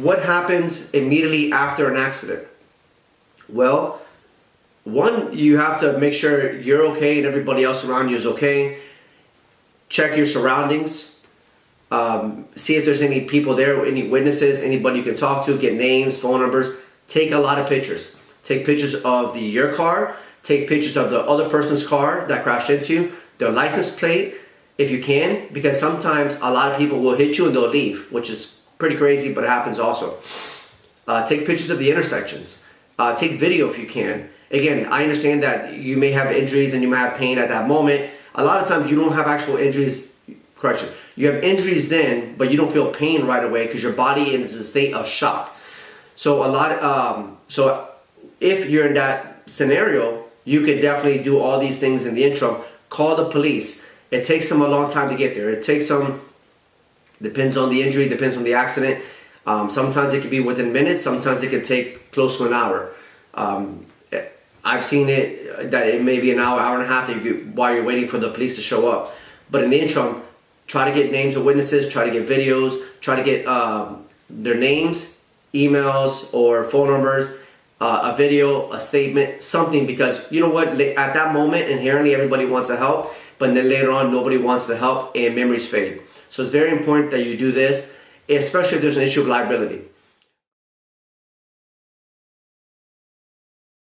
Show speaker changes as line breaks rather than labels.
what happens immediately after an accident? Well, one, you have to make sure you're okay and everybody else around you is okay. Check your surroundings. See if there's any people there, any witnesses, anybody you can talk to, get names, phone numbers. Take a lot of pictures. Take pictures of your car. Take pictures of the other person's car that crashed into you, their license plate, if you can, because sometimes a lot of people will hit you and they'll leave, which is pretty crazy, but it happens also. Take pictures of the intersections. Take video if you can. Again, I understand that you may have injuries and you may have pain at that moment. A lot of times you don't have actual injuries. Correction. You have injuries then, but you don't feel pain right away because your body is in a state of shock. So so if you're in that scenario, you could definitely do all these things in the interim. Call the police. It takes them a long time to get there. It takes them, depends on the injury, depends on the accident. Sometimes it can be within minutes. Sometimes it can take close to an hour. I've seen it that it may be an hour, hour and a half while you're waiting for the police to show up. But in the interim, try to get names of witnesses, try to get videos, try to get their names, emails, or phone numbers, a video, a statement, something, because you know what, at that moment, inherently everybody wants to help, but then later on, nobody wants to help and memories fade. So it's very important that you do this, especially if there's an issue of liability.